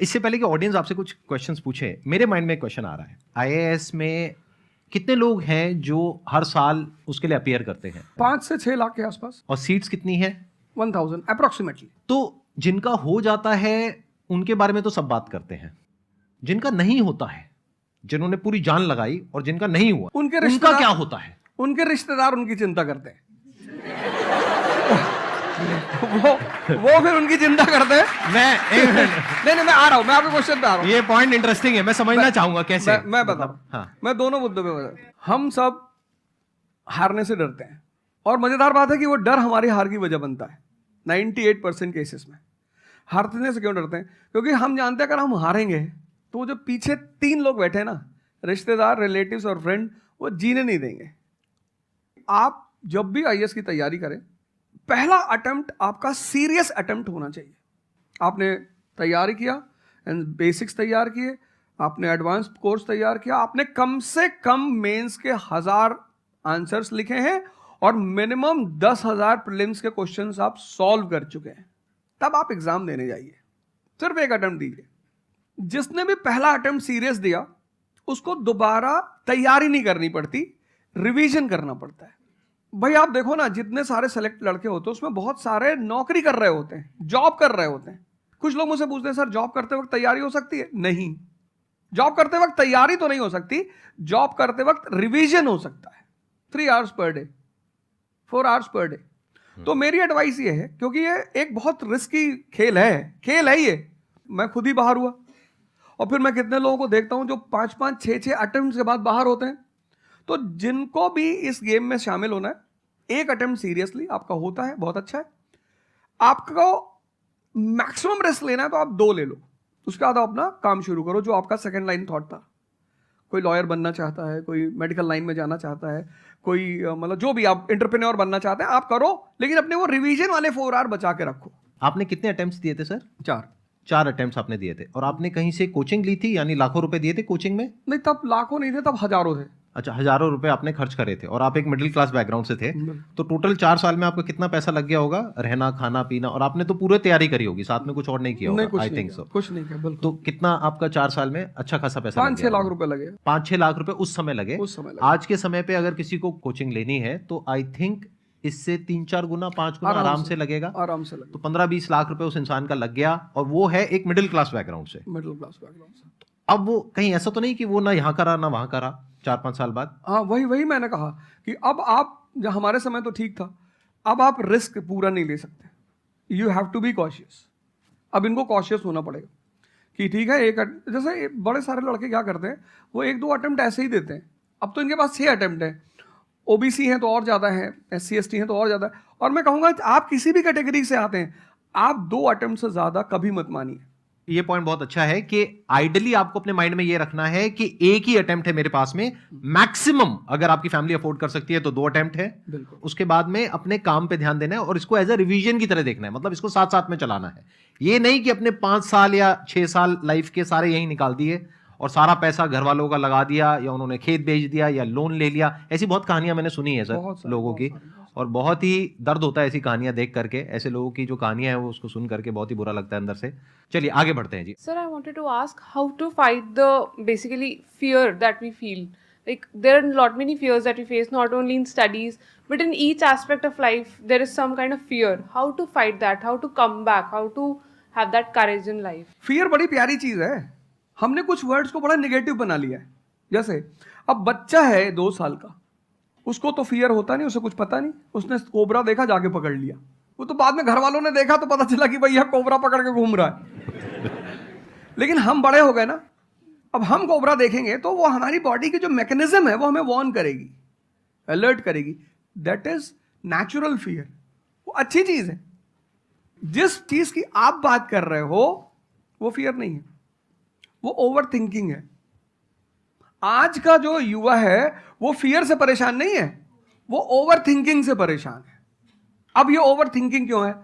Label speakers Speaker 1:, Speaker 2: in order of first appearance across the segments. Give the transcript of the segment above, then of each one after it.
Speaker 1: इससे पहले कि ऑडियंस आपसे कुछ क्वेश्चंस पूछे, मेरे माइंड में एक क्वेश्चन आ रहा है, आईएएस में कितने लोग हैं जो हर साल उसके लिए अपीयर करते हैं?
Speaker 2: 5 से 6 लाख के आसपास।
Speaker 1: और सीट्स कितनी है?
Speaker 2: 1000 अप्रोक्सीमेटली।
Speaker 1: तो जिनका हो जाता है उनके बारे में तो सब बात करते हैं, जिनका नहीं होता है, जिन्होंने पूरी जान लगाई और जिनका नहीं हुआ, उनका क्या होता है?
Speaker 2: उनके रिश्तेदार उनकी चिंता करते हैं। वो फिर उनकी चिंता करते हैं। नहीं मैं आ रहा हूं, मैं आपके क्वेश्चन पे आ रहा हूं।
Speaker 1: ये पॉइंट इंटरेस्टिंग है, मैं समझना चाहूंगा कैसे।
Speaker 2: मैं बता रहा हूं।
Speaker 1: हाँ।
Speaker 2: मैं दोनों मुद्दों पे बता। हम सब हारने से डरते हैं, और मजेदार बात है कि वो डर हमारी हार की वजह बनता है। 98% केसेस में हारने से क्यों डरते हैं? क्योंकि हम जानते हैं अगर हम हारेंगे तो जो पीछे 3 लोग बैठे हैं ना, रिश्तेदार, रिलेटिव्स और फ्रेंड, वो जीने नहीं देंगे। आप जब भी आईएएस की तैयारी करें, पहला अटेम्प्ट आपका सीरियस अटेम्प्ट होना चाहिए। आपने तैयारी किया, बेसिक्स तैयार किए, आपने एडवांस कोर्स तैयार किया, आपने कम से कम मेंस के 1000 आंसर्स लिखे हैं और मिनिमम 10,000 प्रीलिम्स के क्वेश्चंस आप सॉल्व कर चुके हैं, तब आप एग्जाम देने जाइए। सिर्फ एक अटेम्प्ट दीजिए। जिसने भी पहला अटेम्प्ट सीरियस दिया उसको दोबारा तैयारी नहीं करनी पड़ती, रिवीजन करना पड़ता है। भाई आप देखो ना, जितने सारे सेलेक्ट लड़के होते हैं उसमें बहुत सारे नौकरी कर रहे होते हैं, जॉब कर रहे होते हैं। कुछ लोग मुझसे पूछते हैं सर जॉब करते वक्त तैयारी हो सकती है? नहीं, जॉब करते वक्त तैयारी तो नहीं हो सकती, जॉब करते वक्त रिवीजन हो सकता है। 3 hours per day, 4 hours per day. तो मेरी एडवाइस ये है, क्योंकि ये एक बहुत रिस्की खेल है ये। मैं खुद ही बाहर हुआ और फिर मैं कितने लोगों को देखता हूं जो 5-5, 6-6 अटेम्प्ट के बाद बाहर होते हैं। तो जिनको भी इस गेम में शामिल होना है, एक अटेम्प्ट सीरियसली आपका होता है, बहुत अच्छा है। आपको मैक्सिमम रिस्क लेना है तो आप 2 ले लो, उसके बाद अपना काम शुरू करो। जो आपका सेकंड लाइन थॉट था, कोई लॉयर बनना चाहता है, कोई मेडिकल लाइन में जाना चाहता है, कोई मतलब जो भी आप एंटरप्रेन्योर बनना चाहते हैं, आप करो, लेकिन अपने वो रिवीजन वाले 4 आवर बचा के रखो।
Speaker 1: आपने कितने अटेम्प्ट्स दिए थे सर?
Speaker 2: 4
Speaker 1: अटेम्प्ट्स आपने दिए थे। और आपने कहीं से कोचिंग ली थी, यानी लाखों रुपए दिए थे कोचिंग में?
Speaker 2: नहीं, तब लाखों नहीं थे, तब हजारों थे।
Speaker 1: अच्छा, हजारों रुपए आपने खर्च करे थे, और आप एक मिडिल क्लास बैकग्राउंड से थे। तो टोटल 4 साल में आपको कितना पैसा लग गया होगा, रहना, खाना, पीना? और आपने तो पूरी तैयारी करी होगी, साथ में कुछ और नहीं किया होगा? I think so.
Speaker 2: कुछ नहीं किया, बिल्कुल।
Speaker 1: तो कितना आपका 4 साल में अच्छा खासा पैसा
Speaker 2: 5-6 लाख रुपए लगे।
Speaker 1: 5-6 लाख रुपए उस समय लगे। आज के समय पे अगर किसी को कोचिंग लेनी है तो आई थिंक इससे 3-4 गुना, 5 गुना आराम से लगेगा। तो 15-20 लाख रुपए उस इंसान का लग गया, और वो है एक मिडिल क्लास बैकग्राउंड से। अब वो कहीं ऐसा तो नहीं कि वो ना यहाँ करा ना वहां करा 4-5 साल बाद?
Speaker 2: हाँ, वही मैंने कहा कि अब आप, जब हमारे समय तो ठीक था, अब आप रिस्क पूरा नहीं ले सकते। You have to be cautious. अब इनको कॉशियस होना पड़ेगा कि ठीक है, जैसे बड़े सारे लड़के क्या करते हैं, वो 1-2 अटेम्प्ट ऐसे ही देते हैं। अब तो इनके पास 6 अटेम्प्ट है, ओबीसी हैं तो और ज़्यादा है, SC ST हैं तो और ज़्यादा है। और मैं कहूँगा आप किसी भी कैटेगरी से आते हैं, आप 2 अटेम्प्ट से ज़्यादा कभी मत मानिए।
Speaker 1: ये पॉइंट बहुत अच्छा है कि आइडियली आपको अपने माइंड में ये रखना है कि एक ही अटेम्प्ट है मेरे पास में, मैक्सिमम अगर आपकी फैमिली अफोर्ड कर सकती है तो 2 अटेम्प्ट है। उसके बाद में अपने काम पे ध्यान देना है और इसको एज अ रिवीजन की तरह देखना है, मतलब इसको साथ साथ में चलाना है। ये नहीं कि अपने 5 साल या 6 साल लाइफ के सारे यही निकाल दिए और सारा पैसा घर वालों का लगा दिया, या उन्होंने खेत बेच दिया या लोन ले लिया। ऐसी बहुत कहानियां मैंने सुनी है सर लोगों की, और बहुत ही दर्द होता है ऐसी कहानियां देख करके। ऐसे लोगों की जो कहानियां हैं वो उसको सुन करके बहुत ही बुरा लगता है अंदर से। चलिए आगे बढ़ते हैं जी।
Speaker 3: Sir, I wanted to ask how to fight the basically fear that we feel. Like there are lot many fears that we face, not only in studies but in each aspect of life. There is some kind of fear. How to fight that? How to come back? How to have that courage in life?
Speaker 2: Fear बड़ी प्यारी चीज है। हमने कुछ words को बड़ा negative बना लिया है। जैसे अब बच्चा है 2 साल का, उसको तो फियर होता नहीं, उसे कुछ पता नहीं, उसने कोबरा देखा, जाके पकड़ लिया। वो तो बाद में घर वालों ने देखा तो पता चला कि भैया कोबरा पकड़ के घूम रहा है। लेकिन हम बड़े हो गए ना, अब हम कोबरा देखेंगे तो वो हमारी बॉडी की जो मैकेनिज्म है वो हमें वार्न करेगी, अलर्ट करेगी। That is natural fear. वो अच्छी चीज है। जिस चीज की आप बात कर रहे हो वो फियर नहीं है, वो ओवर थिंकिंग है। आज का जो युवा है वो फियर से परेशान नहीं है, वो ओवर थिंकिंग से परेशान है। अब ये ओवर थिंकिंग क्यों है,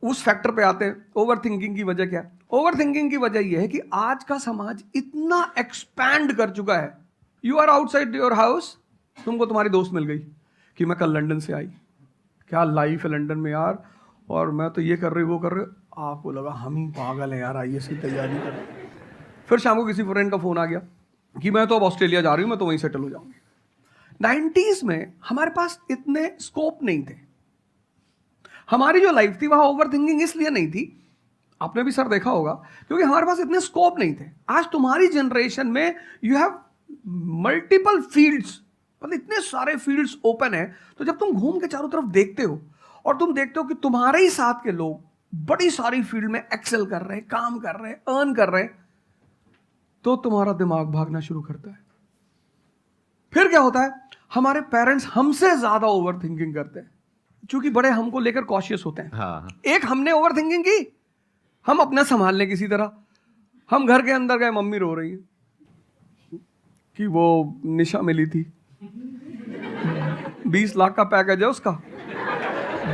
Speaker 2: उस फैक्टर पे आते हैं। ओवर थिंकिंग की वजह क्या है? ओवर थिंकिंग की वजह यह है कि आज का समाज इतना एक्सपैंड कर चुका है। You are outside your house, तुमको तुम्हारी दोस्त मिल गई कि मैं कल लंदन से आई, क्या लाइफ है लंदन में यार, और मैं तो ये कर रही वो कर रही, आपको लगा हम ही पागल हैं यार, आईएएस की तैयारी कर। फिर शाम को किसी फ्रेंड का फ़ोन आ गया कि मैं तो अब ऑस्ट्रेलिया जा रही हूँ, मैं तो वहीं सेटल हो जाऊँगी। 90s में हमारे पास इतने स्कोप नहीं थे, हमारी जो लाइफ थी वहाँ ओवर थिंकिंग इसलिए नहीं थी, आपने भी सर देखा होगा, क्योंकि हमारे पास इतने स्कोप नहीं थे। आज तुम्हारी जनरेशन में यू हैव मल्टीपल फील्ड्स, मतलब इतने सारे फील्ड्स ओपन है। तो जब तुम घूम के चारों तरफ देखते हो और तुम देखते हो कि तुम्हारे ही साथ के लोग बड़ी सारी फील्ड में एक्सेल कर रहे हैं, काम कर रहे हैं, अर्न कर रहे हैं, तो तुम्हारा दिमाग भागना शुरू करता है। फिर क्या होता है, हमारे पेरेंट्स हमसे ज्यादा ओवर थिंकिंग करते हैं, क्योंकि बड़े हमको लेकर कॉशियस होते हैं।
Speaker 1: हाँ।
Speaker 2: एक हमने ओवर थिंकिंग की, हम अपना संभाल लें किसी तरह। हम घर के अंदर गए, मम्मी रो रही है कि वो निशा मिली थी, 20 लाख का पैकेज है उसका।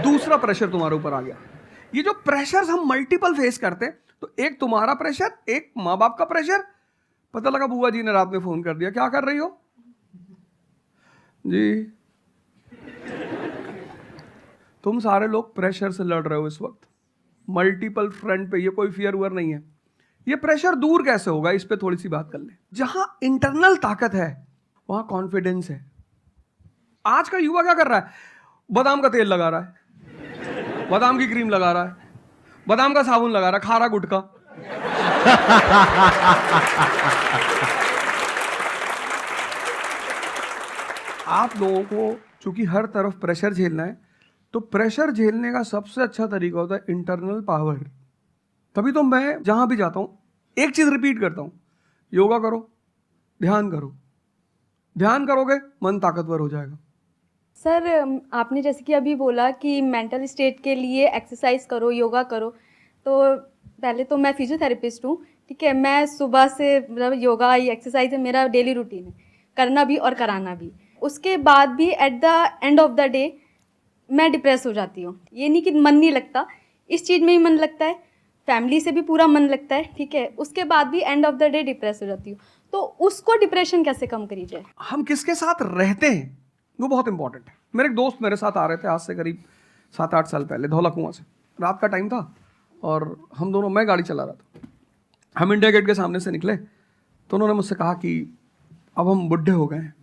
Speaker 2: दूसरा प्रेशर तुम्हारे ऊपर आ गया। ये जो प्रेशर हम मल्टीपल फेस करते हैं, तो एक तुम्हारा प्रेशर, एक माँ बाप का प्रेशर। पता लगा बुआ जी ने रात में फोन कर दिया, क्या कर रही हो जी? तुम सारे लोग प्रेशर से लड़ रहे हो इस वक्त, मल्टीपल फ्रंट पे। ये कोई फियर वियर नहीं है। ये प्रेशर दूर कैसे होगा, इस पे थोड़ी सी बात कर ले। जहां इंटरनल ताकत है वहां कॉन्फिडेंस है। आज का युवा क्या कर रहा है, बादाम का तेल लगा रहा है, बादाम की क्रीम लगा रहा है, बादाम का साबुन लगा रहा है, खा रहा गुटखा। आप लोगों को चूंकि हर तरफ प्रेशर झेलना है, तो प्रेशर झेलने का सबसे अच्छा तरीका होता है इंटरनल पावर। तभी तो मैं जहां भी जाता हूं एक चीज रिपीट करता हूं, योगा करो, ध्यान करो। ध्यान करोगे मन ताकतवर हो जाएगा।
Speaker 4: सर, आपने जैसे कि अभी बोला कि मेंटल स्टेट के लिए एक्सरसाइज करो, योगा करो। तो पहले तो मैं फिजियोथेरेपिस्ट हूँ, ठीक है। मैं सुबह से मतलब योगा या एक्सरसाइज है मेरा डेली रूटीन है, करना भी और कराना भी। उसके बाद भी at the end of the day मैं डिप्रेस हो जाती हूँ। ये नहीं कि मन नहीं लगता, इस चीज़ में भी मन लगता है, फैमिली से भी पूरा मन लगता है, ठीक है। उसके बाद भी end of the day depress हो जाती हूँ। तो उसको डिप्रेशन कैसे कम करी जाए?
Speaker 2: हम किसके साथ रहते हैं वो बहुत इंपॉर्टेंट है। मेरे एक दोस्त मेरे साथ आ रहे थे आज से करीब 7-8 साल पहले, धौला कुआं से। रात का टाइम था और हम दोनों, मैं गाड़ी चला रहा था, हम इंडिया गेट के सामने से निकले तो उन्होंने मुझसे कहा कि अब हम बुढ़े हो गए हैं।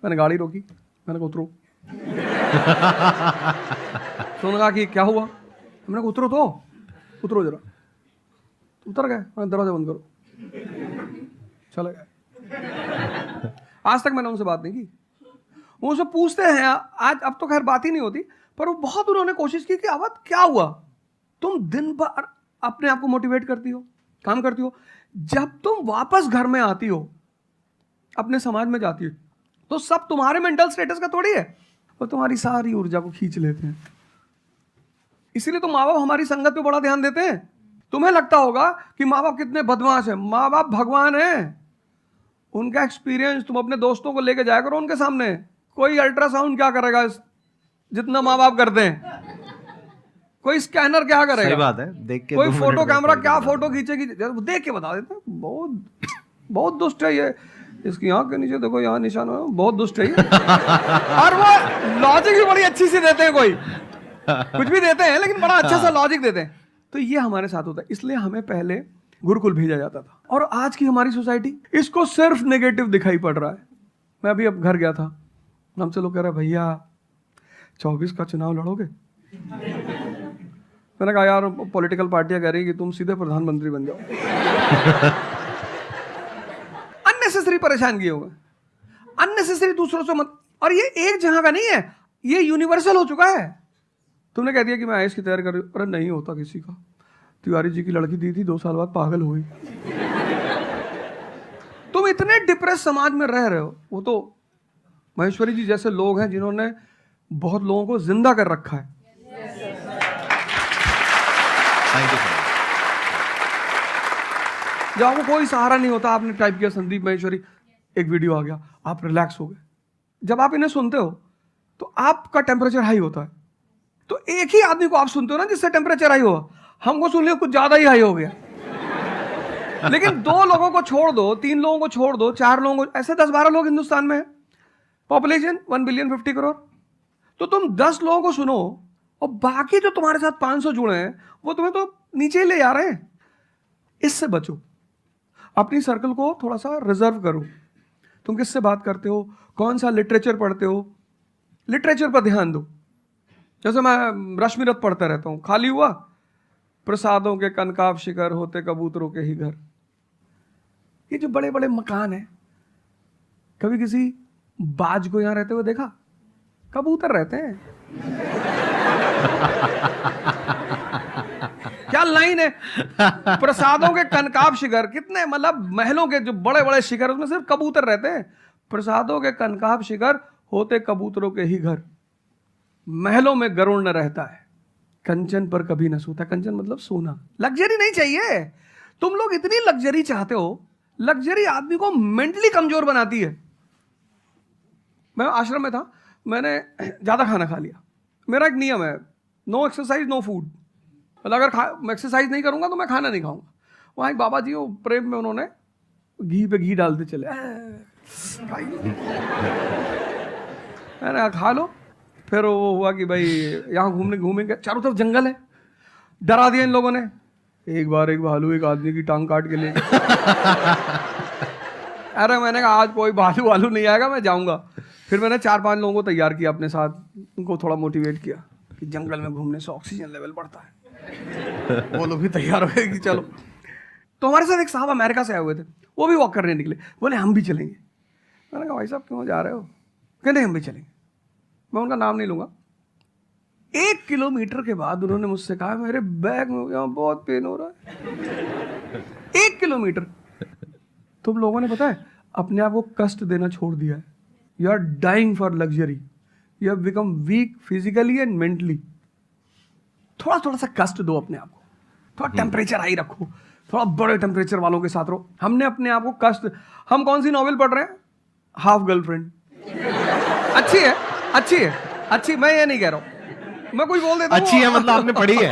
Speaker 2: मैंने गाड़ी रोकी, मैंने कहा उतरो। तो उन्होंने कहा कि क्या हुआ? मैंने कहा उतरो तो, उतरो जरा। उतर गए, मैंने दरवाजा बंद करो, चले गए। आज तक मैंने उनसे बात नहीं की। वो मुझसे पूछते हैं आज, अब तो खैर बात ही नहीं होती, पर वो बहुत उन्होंने कोशिश की कि अवध क्या हुआ? तुम दिन भर अपने आप को मोटिवेट करती हो, काम करती हो, जब तुम वापस घर में आती हो, अपने समाज में जाती हो, तो सब तुम्हारे मेंटल स्टेटस का थोड़ी है, वो तुम्हारी सारी ऊर्जा को खींच लेते हैं। इसीलिए तो माँ बाप हमारी संगत पे बड़ा ध्यान देते हैं। तुम्हें लगता होगा कि माँ बाप कितने बदमाश हैं, माँ बाप भगवान हैं। उनका एक्सपीरियंस तुम अपने दोस्तों को लेके जाया करो उनके सामने। कोई अल्ट्रासाउंड क्या करेगा जितना माँ बाप करते हैं, कोई स्कैनर क्या करेगा?
Speaker 1: सही बात है, देख के
Speaker 2: कोई
Speaker 1: 2
Speaker 2: फोटो
Speaker 1: मिनट में
Speaker 2: कैमरा
Speaker 1: पता
Speaker 2: क्या
Speaker 1: चल
Speaker 2: फोटो खींचेगी, देख के बता देते हैं। बहुत बहुत दुष्ट है ये, इसकी आंख के नीचे देखो यहाँ निशान है, बहुत दुष्ट है ये। और वो लॉजिक भी बड़ी अच्छी सी देते हैं, कोई कुछ भी देते हैं लेकिन बड़ा अच्छा सा लॉजिक देते हैं। तो ये हमारे साथ होता है। इसलिए हमें पहले गुरुकुल भेजा जाता था, और आज की हमारी सोसाइटी इसको सिर्फ नेगेटिव दिखाई पड़ रहा है। मैं अभी अब घर गया था, हमसे लोग कह रहे भैया 24 का चुनाव लड़ोगे? मैंने कहा यार पॉलिटिकल पार्टियां कह रही कि तुम सीधे प्रधानमंत्री बन जाओ। अननेसेसरी परेशान किए हुए, अननेसेसरी दूसरों से मत। और ये एक जगह का नहीं है, ये यूनिवर्सल हो चुका है। तुमने कह दिया कि मैं आईएएस की तैयारी कर रही हूँ, अरे नहीं होता किसी का। तिवारी जी की लड़की दी थी, 2 साल बाद पागल हो गई। तुम इतने डिप्रेस समाज में रह रहे हो। वो तो महेश्वरी जी जैसे लोग हैं जिन्होंने बहुत लोगों को जिंदा कर रखा है।
Speaker 1: Thank you.
Speaker 2: जब आपको कोई सहारा नहीं होता, आपने टाइप किया संदीप महेश्वरी, एक वीडियो आ गया, आप रिलैक्स हो गए। जब आप इन्हें सुनते हो तो आपका टेम्परेचर हाई होता है। तो एक ही आदमी को आप सुनते हो ना जिससे टेम्परेचर हाई हुआ, हमको सुन लिया कुछ ज्यादा ही हाई हो गया। लेकिन 2 लोगों को छोड़ दो, 3 लोगों को छोड़ दो, 4 लोगों को, ऐसे 10-12 लोग हिंदुस्तान में है, पॉपुलेशन 1 बिलियन 50 करोड़। तो तुम 10 लोगों को सुनो और बाकी जो तुम्हारे साथ 500 जुड़े हैं वो तुम्हें तो नीचे ही ले जा रहे हैं। इससे बचो, अपनी सर्कल को थोड़ा सा रिजर्व करो। तुम किससे बात करते हो, कौन सा लिटरेचर पढ़ते हो, लिटरेचर पर ध्यान दो। जैसे मैं रश्मिरथ पढ़ता रहता हूँ, खाली हुआ प्रसादों के कनकाब शिखर होते कबूतरों के ही घर। ये जो बड़े बड़े मकान हैं, कभी किसी बाज को यहां रहते हुए देखा? कबूतर रहते हैं। क्या लाइन है, प्रसादों के कनकाब शिखर, कितने मतलब महलों के जो बड़े बड़े शिखर उसमें सिर्फ कबूतर रहते हैं। प्रसादों के कनकाब शिखर होते कबूतरों के ही घर, महलों में गरुड़ न रहता है, कंचन पर कभी न सोता। कंचन मतलब सोना। लग्जरी नहीं चाहिए। तुम लोग इतनी लग्जरी चाहते हो, लग्जरी आदमी को मेंटली कमजोर बनाती है। मैं आश्रम में था, मैंने ज्यादा खाना खा लिया। मेरा एक नियम है, नो एक्सरसाइज नो फूड। मतलब अगर मैं एक्सरसाइज नहीं करूंगा तो मैं खाना नहीं खाऊंगा। वहां एक बाबा जी, वो प्रेम में उन्होंने घी पे घी डालते चले, मैंने खा लो। फिर वो हुआ कि भाई यहाँ घूमेंगे, चारों तरफ जंगल है, डरा दिया इन लोगों ने। एक बार एक भालू एक आदमी की टांग काट के ले गया। अरे मैंने कहा आज कोई भालू वालू नहीं आएगा, मैं जाऊंगा। फिर मैंने 4-5 लोगों को तैयार किया अपने साथ, उनको थोड़ा मोटिवेट किया कि जंगल में घूमने से ऑक्सीजन लेवल बढ़ता है। वो लोग भी तैयार हो गए कि चलो। तो हमारे साथ एक साहब अमेरिका से आए हुए थे, वो भी वॉक करने निकले, बोले हम भी चलेंगे। मैंने कहा भाई साहब क्यों जा रहे हो? कहते हम भी चलेंगे। मैं उनका नाम नहीं लूंगा। 1 किलोमीटर के बाद उन्होंने मुझसे कहा मेरे बैग में यहाँ बहुत पेन हो रहा है। 1 किलोमीटर। तुम लोगों ने पता है अपने आप को कष्ट देना छोड़ दिया है। You are dying for luxury, you have become weak physically and mentally. थोड़ा थोड़ा सा कष्ट दो अपने आप को, थोड़ा टेम्परेचर हाई रखो, थोड़ा बड़े टेम्परेचर वालों के साथ रहो। हमने अपने आप को कष्ट, हम कौन सी नॉवेल पढ़ रहे हैं? Half girlfriend. अच्छी है, अच्छी है, अच्छी, मैं ये नहीं कह रहा हूं, मैं कुछ बोल देता हूं।
Speaker 1: अच्छी है मतलब आपने पढ़ी है।